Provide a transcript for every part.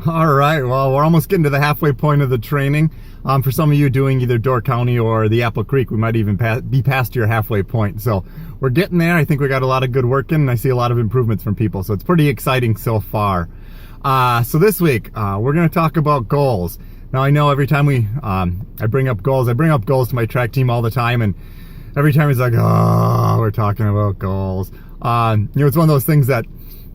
All right, well, we're almost getting to the halfway point of the training. For some of you doing either Door County or the Apple Creek, we might even be past your halfway point. So we're getting there. I think we got a lot of good work in, and I see a lot of improvements from people. So it's pretty exciting so far. So this week, we're going to talk about goals. Now, I know every time I bring up goals to my track team all the time, and every time it's like, oh, we're talking about goals. It's one of those things that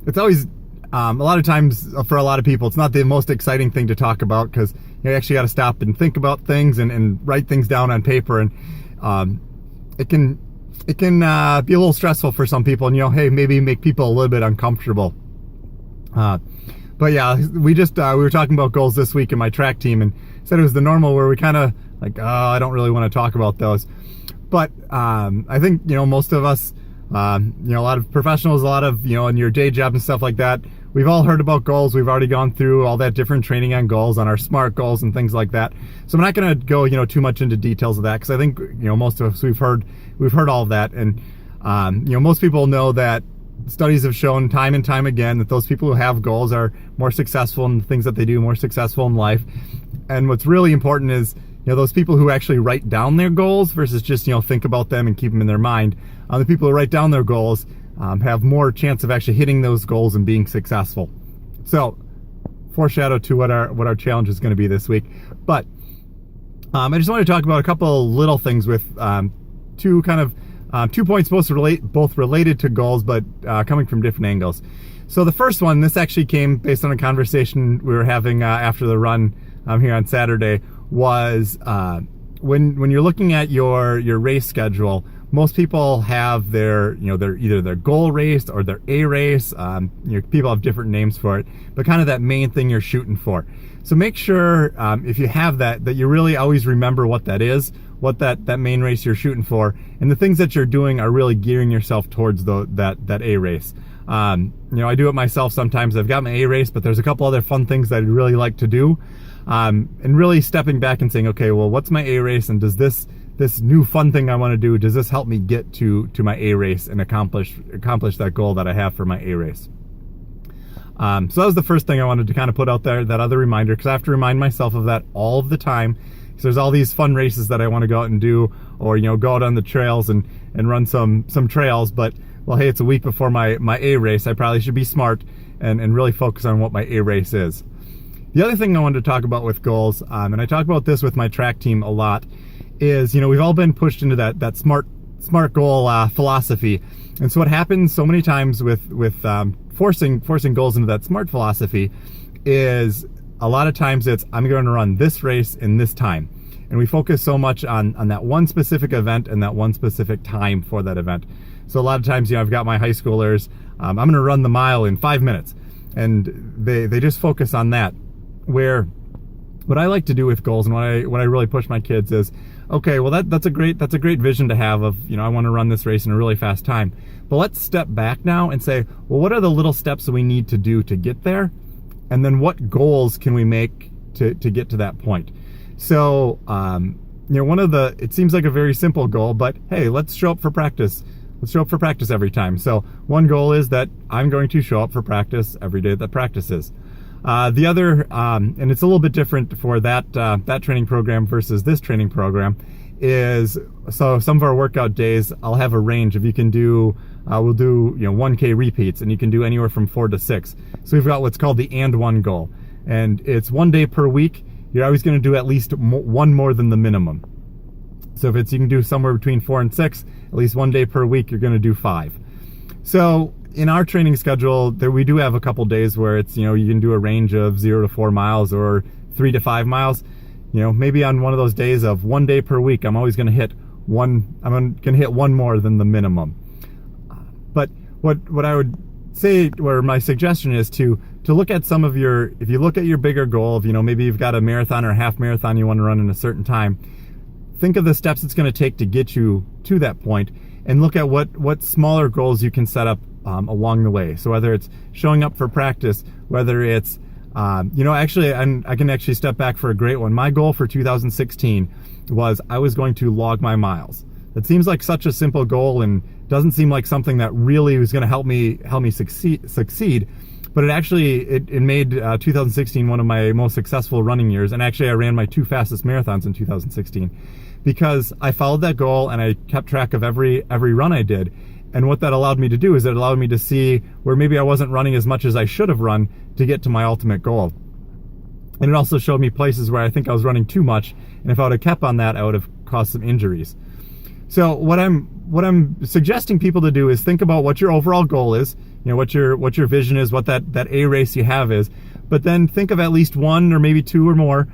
it's always, a lot of times for a lot of people, it's not the most exciting thing to talk about because you actually got to stop and think about things and write things down on paper. And it can be a little stressful for some people, and hey, maybe make people a little bit uncomfortable. But yeah, we were talking about goals this week in my track team, and said it was the normal where we kind of like, oh, I don't really want to talk about those. But I think most of us, a lot of professionals, a lot of in your day job and stuff like that, we've all heard about goals. We've already gone through all that different training on goals, on our SMART goals and things like that. So I'm not going to go too much into details of that, because I think most of us we've heard all of that, and most people know that studies have shown time and time again that those people who have goals are more successful in the things that they do, more successful in life. And what's really important is those people who actually write down their goals versus just think about them and keep them in their mind. The people who write down their goals have more chance of actually hitting those goals and being successful. So, foreshadow to what our challenge is going to be this week. But I just want to talk about a couple little things with two points, both related to goals, but coming from different angles. So the first one, this actually came based on a conversation we were having after the run here on Saturday, was when you're looking at your race schedule, most people have their either their goal race or their A race. People have different names for it, but kind of that main thing you're shooting for. So make sure if you have that you really always remember what that is, what that main race you're shooting for, and the things that you're doing are really gearing yourself towards that A race. I do it myself sometimes. I've got my A race, but there's a couple other fun things that I'd really like to do. And really stepping back and saying, okay, well, what's my A race, and does this new fun thing I want to do, does this help me get to my A race and accomplish that goal that I have for my A race? So that was the first thing I wanted to kind of put out there, that other reminder, because I have to remind myself of that all of the time. Because there's all these fun races that I want to go out and do, or go out on the trails and run some trails. But well, hey, it's a week before my A race. I probably should be smart and really focus on what my A race is. The other thing I wanted to talk about with goals, and I talk about this with my track team a lot, is we've all been pushed into that smart goal philosophy. And so what happens so many times with forcing goals into that SMART philosophy is a lot of times it's, I'm going to run this race in this time. And we focus so much on that one specific event and that one specific time for that event. So a lot of times, I've got my high schoolers, I'm going to run the mile in 5 minutes. And they just focus on that. Where what I like to do with goals, and what I really push my kids is, okay, well that's a great vision to have of, I want to run this race in a really fast time. But let's step back now and say, well, what are the little steps that we need to do to get there? And then what goals can we make to get to that point? So, it seems like a very simple goal, but hey, let's show up for practice. Let's show up for practice every time. So one goal is that I'm going to show up for practice every day that practice is. The other, and it's a little bit different for that training program versus this training program, is so some of our workout days, I'll have a range of, you can do, we'll do 1K repeats, and you can do anywhere from 4 to 6. So we've got what's called the and one goal, and it's 1 day per week. You're always going to do at least one more than the minimum. So if you can do somewhere between 4 and 6, at least 1 day per week, you're going to do 5. So in our training schedule, we do have a couple days where it's, you can do a range of 0 to 4 miles or 3 to 5 miles. Maybe on one of those days of 1 day per week, I'm always going to hit one more than the minimum. But what I would say, or my suggestion is to look at some of if you look at your bigger goal of, maybe you've got a marathon or a half marathon you want to run in a certain time, think of the steps it's going to take to get you to that point, and look at what smaller goals you can set up along the way. So whether it's showing up for practice, whether it's, actually, and I can actually step back for a great one. My goal for 2016 was I was going to log my miles. That seems like such a simple goal and doesn't seem like something that really was going to help me succeed. but it made 2016 one of my most successful running years. And actually I ran my 2 fastest marathons in 2016 because I followed that goal and I kept track of every run I did. And what that allowed me to do is it allowed me to see where maybe I wasn't running as much as I should have run to get to my ultimate goal. And it also showed me places where I think I was running too much, and if I would have kept on that, I would have caused some injuries. So what I'm suggesting people to do is think about what your overall goal is, what your vision is, what that A race you have is, but then think of at least one or maybe 2 or more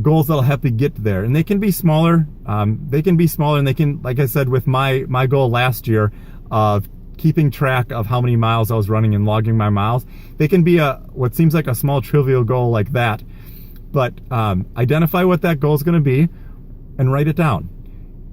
goals that'll help you get there. And they can be smaller, and they can, like I said, with my goal last year of keeping track of how many miles I was running and logging my miles, they can be what seems like a small trivial goal like that, but identify what that goal is going to be and write it down.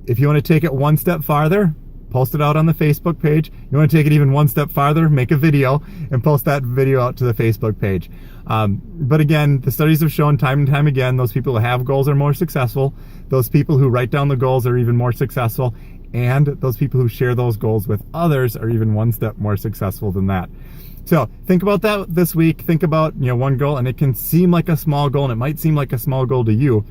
If you want to take it one step farther, post it out on the Facebook page. You want to take it even one step farther, make a video and post that video out to the Facebook page. But again, the studies have shown time and time again, those people who have goals are more successful. Those people who write down the goals are even more successful. And those people who share those goals with others are even one step more successful than that. So think about that this week. Think about, one goal, and it can seem like a small goal, and it might seem like a small goal to you.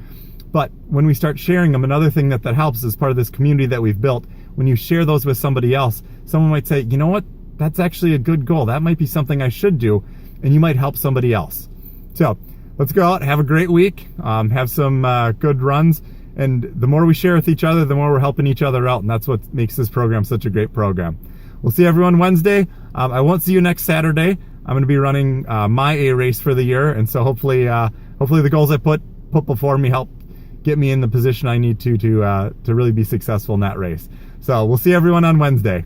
But when we start sharing them, another thing that helps is part of this community that we've built. When you share those with somebody else, someone might say, you know what, that's actually a good goal. That might be something I should do. And you might help somebody else. So let's go out, have a great week, have some good runs. And the more we share with each other, the more we're helping each other out. And that's what makes this program such a great program. We'll see everyone Wednesday. I won't see you next Saturday. I'm going to be running my A race for the year. And so hopefully the goals I put before me help get me in the position I need to really be successful in that race. So we'll see everyone on Wednesday.